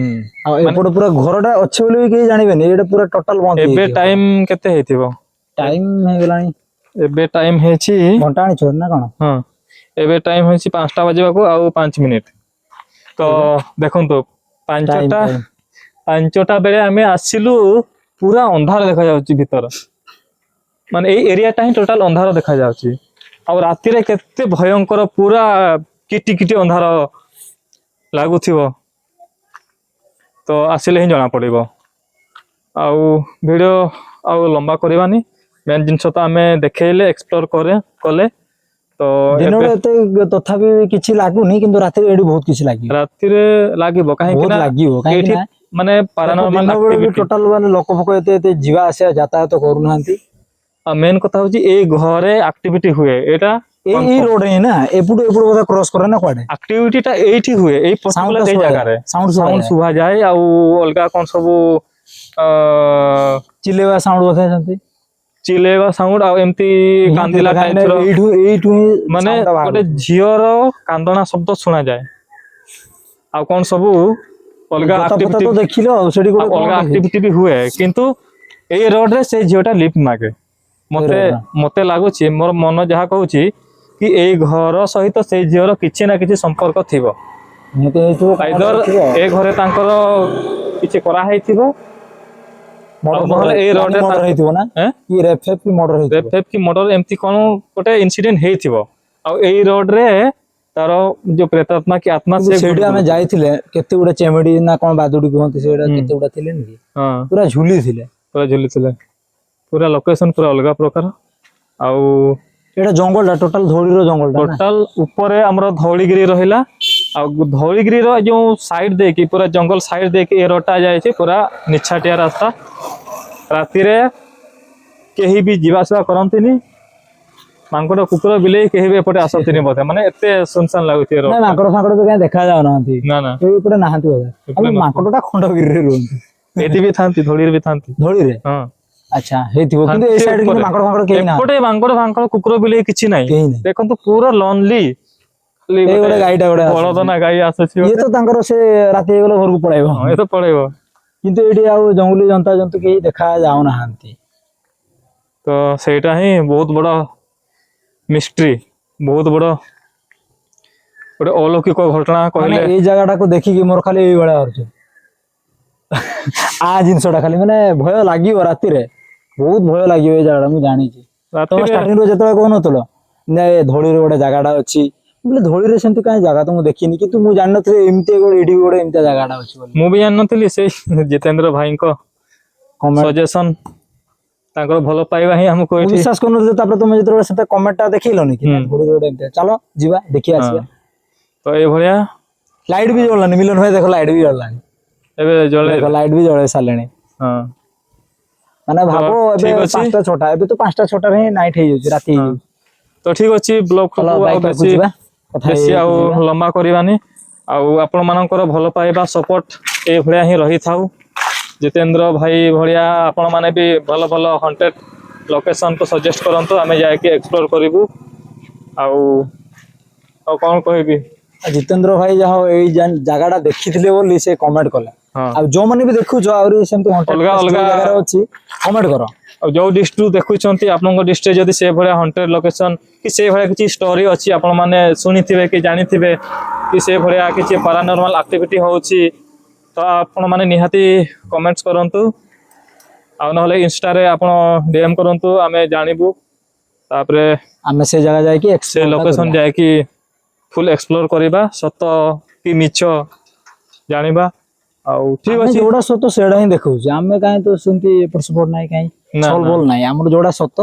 ଆଉ ଏପଟ ପୁରା ଘରଟା ଅଛି ବୋଲି ବି କେହି ଜାଣିବେନି ଏଇଟା ପୁରା ଟୋଟାଲ ବନ୍ଦ ଏବେ ହେଇଯାଇଥିବ ଟାଇମ କେତେ ହେଇଥିବ ଟାଇମ ହେଇଗଲାଣି ଏବେ ଟାଇମ ହେଇଛି ଘଣ୍ଟା ଆଣିଛ ନା କଣ ହଁ ଏବେ ଟାଇମ ହେଇଛି 5ଟା ବାଜିବାକୁ ଆଉ 5 ମିନିଟ ତ ଦେଖନ୍ତୁ ଟାଇମ 5ଟା ବେଳେ ଆମେ ଆସିଲୁ ପୁରା ଅନ୍ଧାର ଦେଖାଯାଉଛି ଭିତର ମାନେ ଏଇ ଏରିଆଟା ହିଁ ଟୋଟାଲ ଅନ୍ଧାର ଦେଖାଯାଉଛି ଆଉ ରାତିରେ କେତେ ଭୟଙ୍କର ପୁରା କିଟି କିଟି ଅନ୍ଧାର ଲାଗୁଥିବ ତ ଆସିଲେ ହିଁ ଜଣା ପଡିବ ଆଉ ଭିଡିଓ ଆଉ ଲମ୍ବା କରିବାନି ମେନ୍ ଜିନିଷ ତ ଆମେ ଦେଖେଇଲେ ଏକ୍ସପ୍ଲୋର କଲେ ତ ଏବେ ଦିନରେ ଏତେ ତଥାପି କିଛି ଲାଗୁନି କିନ୍ତୁ ରାତିରେ ଏଠି ବହୁତ କିଛି ଲାଗିବ ରାତିରେ ଲାଗିବ କାହିଁକି ବହୁତ ନା ଲାଗିବ କାହିଁକି ଏଇଠି ନା ମାନେ ପାରାନର୍ମାଲ ଦିନ ବେଳେ ବି ଆକ୍ଟିଭିଟି ଟୋଟାଲ ମାନେ ଲୋକ ଫୋକ ଏତେ ଯିବା ଆସିବା ଯାତାୟାତ କରୁନାହାନ୍ତି ଆଉ ମେନ୍ କଥା ହଉଛି ଏଇ ଘରେ ଆକ୍ଟିଭିଟି ହୁଏ ଏଇଟା ଏଇ ରୋଡ ହିଁ ନା ଏପଟୁ ବୋଧେ କ୍ରସ કરે ନା କୁଆଡେ ଆକ୍ଟିଭିଟି ଟା ଏଇଠି ହୁଏ ଏଇ ସାଉଣ୍ଡ ପର୍ଟିକୁଲାର ଏଇ ଜାଗାରେ ସାଉଣ୍ଡ ଶୁଭାଯାଏ ଆଉ ଅଲଗା କଣ ସବୁ ଚିଲେଇବା ସାଉଣ୍ଡ ବୋଧେ ଯେମିତି ଚିଲେଇବା ସାଉଣ୍ଡ ଆଉ ଏମିତି ନିହାତି କାନ୍ଦିଲା କାହିଁକି ନା ଟାଇପର ଏଇଠୁ ହିଁ ମାନେ ସାଉଣ୍ଡ ଟା ଗୋଟେ ବାହାରୁଥିବ ଝିଅର କାନ୍ଦଣା ଶବ୍ଦ ଶୁଣାଯାଏ ଆଉ କଣ ସବୁ ଅଲଗା କଥା ଫଥା ଆକ୍ଟିଭିଟି ତ ଦେଖିଲ ଆଉ ସେଠି ଆଉ ଗୋଟେ କଣ ଅଲଗା ଆକ୍ଟିଭିଟି ବି ହୁଏ କିନ୍ତୁ ଏଇ ରୋଡରେ ସେ ଝିଅଟା ଲିଫ୍ଟ ମାଗେ ମତେ ରୋଡ ମତେ ଲାଗୁଛି ମୋର ମନ ଯାହା କହୁଛି କି ଏଇ ଘର ସହିତ ସେଇ ଝିଅର କିଛି ନା କିଛି ସମ୍ପର୍କ ଥିବ ନିହାତି ହେଇଥିବ କଣ ଆଇଦର ହେଇଥିବ ଏ ଘରେ ତାଙ୍କର କିଛି କରାହେଇଥିବ ଆଉ ନହେଲେ ଏଇ ରୋଡରେ ମର୍ଡର ହେଇଥିବ ନା କି ରେଫ କି ମର୍ଡର ହେଇଥିବ କି ମର୍ଡର ଏମିତି କଣ ଗୋଟେ ଇନସିଡେଣ୍ଟ ହେଇଥିବ ଆଉ ଏଇ ରୋଡରେ ତାର ଯୋଉ ପ୍ରେତାତ୍ମା କି ଆତ୍ମା କିନ୍ତୁ ସେ ସେଇଠି ଆମେ ଯାଇଥିଲେ କେତେ ଗୁଡେ ଚେମେଡି ନା କଣ ବାଦୁଡି କୁହନ୍ତି ସେଗୁଡା କେତେ ଗୁଡା ଥିଲେନି କି ହଁ ପୁରା ଝୁଲିଥିଲେ ପୁରା ଝୁଲିଥିଲେ ପୁରା ଲୋକେସନ ପୁରା ଅଲଗା ପ୍ରକାର ଆଉ ଏଇଟା ଜଙ୍ଗଲଟା ଟୋଟାଲ ଧଉଳିର ଜଙ୍ଗଲଟା ନା ଟୋଟାଲ ଉପରେ ଆମର ଧଉଳିଗିରି ରହିଲା ଆଉ ଧଉଳିଗିରିର ଯୋଉ ସାଇଡ ଦେଇକି ପୁରା ଜଙ୍ଗଲ ସାଇଡ ଦେଇକି ଏ ରୋଡଟା ଯାଇଛି ପୁରା ନିଛାଟିଆ ରାସ୍ତା ରାତିରେ କେହି ବି ଯିବା ଆସିବା କରନ୍ତିନି ମାଙ୍କଡ କୁକୁର ବିଲେଇ କେହି ବି ଏପଟେ ଆସନ୍ତିନି ବୋଧେ ମାନେ ଏତେ ସୁନସାନ ଲାଗୁଛି ନାଇଁ ମାଙ୍କଡ ଫାଙ୍କଡ ବି କାହିଁ ଦେଖା ଯାଉନାହାନ୍ତି ନା ନା ଏପଟେ ନାହାନ୍ତି ବୋଧେ ଏପଟେ ମାଙ୍କଡ ଟା ଖଣ୍ଡଗିରିରେ ରୁହନ୍ତି ଏଠି ବି ଥାନ୍ତି ଧଳିରେ ବି ଥାନ୍ତି ଧଳିରେ ହଁ ଆଚ୍ଛା ହେଇଥିବ କିନ୍ତୁ ଏଇ ସାଇଡ କିନ୍ତୁ ମାଙ୍କଡ ଫାଙ୍କଡ କେହି ନା ଏପଟେ ମାଙ୍କଡ ଫାଙ୍କଡ କୁକୁର ବିଲେଇ କିଛି ନାହିଁ କେହି ନାହିଁ ଦେଖନ୍ତୁ ପୁରା ଲନଲି ଏଇ ଗୋଟେ ଗାଈଟା ଗୋଟେ ବଳଦ ଆସୁଛି। ନା ଗାଈ ଆସୁଛି ଇଏ ଗୋଟେ ତ ତାଙ୍କର ସେ ରାତି ହେଇଗଲେ ଘରକୁ ପଳେଇବ ହଁ ଏ ତ ପଳେଇବ କିନ୍ତୁ ଏଇଠି ଆଉ ଜଙ୍ଗଲି ଜନ୍ତା ଜନ୍ତୁ କେହି ଦେଖା ଯାଉନାହାନ୍ତି। ତ ସେଇଟା ହିଁ ବହୁତ ବଡ ମିଷ୍ଟ୍ରି ବହୁତ ବଡ ଗୋଟେ ଅଲୌକିକ ଘଟଣା ମାନେ କହିଲେ ଏଇ ଜାଗାଟାକୁ ଦେଖିକି ମୋର ଖାଲି ଏଇଭଳିଆ ହଉଛି ଆ ଜିନିଷଟା ଖାଲି ମାନେ ଭୟ ଲାଗିବ ରାତିରେ ବହୁତ ଭୟ ଲାଗିବ ଏଇ ଜାଗାଟା ମୁଁ ଜାଣିଛି। ତମେ ରାତିରେ ଷ୍ଟାର୍ଟିଂରୁ ଯେତେବେଳେ କହୁନଥିଲ ନା ଏ ଧଳିରେ ଗୋଟେ ଜାଗାଟା ଅଛି ମୁଁ କହିଲି ଧଳିରେ ସେମିତି କାହିଁ ଜାଗା ତ ମୁଁ ଦେଖିନି କିନ୍ତୁ ମୁଁ ଜାଣିନଥିଲି ଏମିତି ଗୋଟେ ଏଇଠି ଗୋଟେ ଏମିତି ଜାଗାଟା ଅଛି ବୋଲି। ମୁଁ ବି ଜାଣିନଥିଲି ସେଇ ଜିତେନ୍ଦ୍ର ଭାଇଙ୍କ କମେଣ୍ଟ ସଜେସନ ତାଙ୍କର ଭଲ ପାଇବା ହିଁ ଆମକୁ ମୁଁ ଏଠି ବିଶ୍ୱାସ କରୁନଥିଲି ତାପରେ ତମେ ଯେତେବେଳେ ସେଟା କମେଣ୍ଟଟା ଦେଖେଇଲନି କି ନାଇଁ ଧଳିରେ ଗୋଟେ ଏମିତି ଚାଲ ଯିବା ଦେଖି ହଁ ଆସିବା ତ ଏଇଭଳିଆ ଲାଇଟ୍ ବି ଜଳିଲାନି ମିଲନ ଭାଇ ଦେଖ ଲାଇଟ୍ ବି ଜଳିଲାନି ଏବେ ଦେଖ ଜଳେଇଲେ ଲାଇଟ୍ ବି ଜଳେଇ ସାରିଲେଣି ହଁ ମାନେ ତ ଭାବ ଏବେ ଠିକ ଅଛି 5ଟା 6ଟା ଏବେ ତ 5ଟା 6ଟାରେ ହିଁ ନାଇଟ୍ ହେଇଯାଉଛି ରାତି ହଁ ହେଇଯାଉଛି। ତ ଠିକ ଅଛି ବ୍ଲଗ ଚାଲ କୁ ଆଉ ବାଇକ୍ ପାଖକୁ ବେଶୀ ଯିବା କଥା ହେଇ ବେଶୀ ଆଉ ହେଇକି ଯିବା ଲମ୍ବା କରିବାନି ଆଉ ଆପଣ ମାନଙ୍କର ଭଲ ପାଇବା ସପୋର୍ଟ ଏଇଭଳିଆ ହିଁ ରହିଥାଉ ଜିତେନ୍ଦ୍ର ଭାଇ ଭଳିଆ ଆପଣ ମାନେ ବି ଭଲ ଭଲ ହଣ୍ଟେଡ ଲୋକେସନ କୁ ସଜେଷ୍ଟ କରନ୍ତୁ ଆମେ ଯାଇକି ଏକ୍ସପ୍ଲୋର କରିବୁ ଆଉ ଆଉ କଣ କହିବି ଜିତେନ୍ଦ୍ର ଭାଇ ଯାହା ହଉ ଏଇ ଜାଗାଟା ଦେଖିଥିଲେ ବୋଲି ସେ କମେଣ୍ଟ କଲେ ହଁ ଆଉ ଯୋଉମାନେ ବି ଦେଖୁଛ ଆହୁରି ସେମିତି ହଣ୍ଟେଡ ଅଲଗା ପ୍ଲେସ୍ ଅଲଗା ଯୋଉ ଜାଗାରେ ଅଛି କମେଣ୍ଟ କର ଆଉ ଯୋଉ ଡିଷ୍ଟ୍ରିକ୍ଟ ଦେଖୁଛନ୍ତି ଆପଣଙ୍କ ଡିଷ୍ଟ୍ରିକ୍ଟ ଯଦି ସେଇଭଳିଆ ହଣ୍ଟେଡ ଲୋକେସନ କି ସେଇଭଳିଆ କିଛି ଷ୍ଟୋରି ଅଛି ଆପଣ ମାନେ ଶୁଣିଥିବେ କି ଜାଣିଥିବେ କି ସେଇଭଳିଆ କିଛି ପାରାନର୍ମାଲ ଆକ୍ଟିଭିଟି ହଉଛି ତ ଆପଣ ମାନେ ନିହାତି କମେଣ୍ଟସ୍ କରନ୍ତୁ ଆଉ ନହେଲେ ଇନଷ୍ଟାରେ ଆପଣ ଡିଏମ୍ କରନ୍ତୁ ଆମେ ଜାଣିବୁ ତାପରେ ଆମେ ସେ ଜାଗା ଯାଇକି ସେ ଏକ୍ସପ୍ଲୋରଟା ଲୋକେସନ କରିବା ଯାଇକି ଫୁଲ ଏକ୍ସପ୍ଲୋର କରିବା ସତ କି ମିଛ ଜାଣିବା ଆଉ ଠିକ ଆମେ ଅଛି ଯୋଉଟା ସତ ସେଇଟା ହିଁ ଦେଖଉଛୁ ଆମେ କାହିଁ ତ ସେମିତି ଏପଟ ସେପଟ ନାହିଁ କାହିଁ ନା ଛଲ ନା ବଲ ନାହିଁ ଆମର ଯୋଉଟା ସତ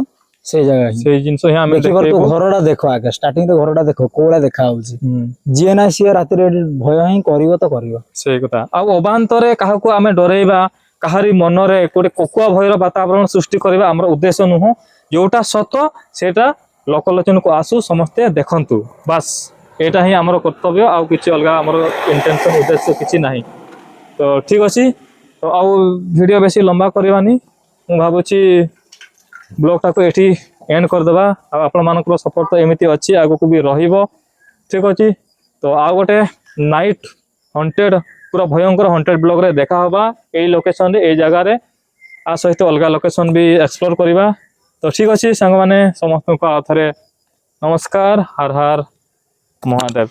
ସେଇ ଜାଗା ହିଁ ସେଇ ଜିନିଷ ହିଁ ଆମେ ଦେଖିପାରୁଥିବ ଦେଖେଇବୁ ଘରଟା ଦେଖ ଆଗେ ଷ୍ଟାର୍ଟିଂ ରେ ଘରଟା ଦେଖ କୋଉଭଳିଆ ଦେଖା ହଉଛି ହୁଁ ଯିଏ ନାହିଁ ସିଏ ରାତିରେ ଏଠି ଭୟ ହିଁ କରିବ ତ କରିବ ସେଇ କଥା ଆଉ ଅବାନ୍ତରେ କାହାକୁ ଆମେ ଡରେଇବା କାହାରି ମନରେ ଗୋଟେ କୋକୁଆ ଭୟର ବାତାବରଣ ସୃଷ୍ଟି କରିବା ଆମର ଉଦ୍ଦେଶ୍ୟ ନୁହଁ ଯୋଉଟା ସତ ସେଇଟା ଲୋକଲୋଚନକୁ ଆସୁ ସମସ୍ତେ ଦେଖନ୍ତୁ ବାସ୍ ଏଇଟା ହିଁ ଆମର କର୍ତ୍ତବ୍ୟ ଆଉ କିଛି ଅଲଗା ଆମର ଇଣ୍ଟେନସନ ଉଦ୍ଦେଶ୍ୟ କିଛି ନାହିଁ ତ ଠିକ ଅଛି ତ ଆଉ ଭିଡିଓ ବେଶୀ ଲମ୍ବା କରିବାନି ମୁଁ ଭାବୁଛି ବ୍ଲଗଟାକୁ ଏଠି ଏଣ୍ଡ କରିଦେବା ଆଉ ଆପଣମାନଙ୍କର ସପୋର୍ଟ ତ ଏମିତି ଅଛି ଆଗକୁ ବି ରହିବ ଠିକ ଅଛି ତ ଆଉ ଗୋଟେ ନାଇଟ୍ ହଣ୍ଟେଡ ପୁରା ଭୟଙ୍କର ହଣ୍ଟେଡ ବ୍ଲଗରେ ଦେଖା ହବା ଏଇ ଲୋକେସନରେ ଏଇ ଜାଗାରେ ଆ ସହିତ ଅଲଗା ଲୋକେସନ ବି ଏକ୍ସପ୍ଲୋର କରିବା ତ ଠିକ ଅଛି ସାଙ୍ଗମାନେ ସମସ୍ତଙ୍କୁ ଆଉ ଥରେ ନମସ୍କାର ହର ହର ମହାଦେବ।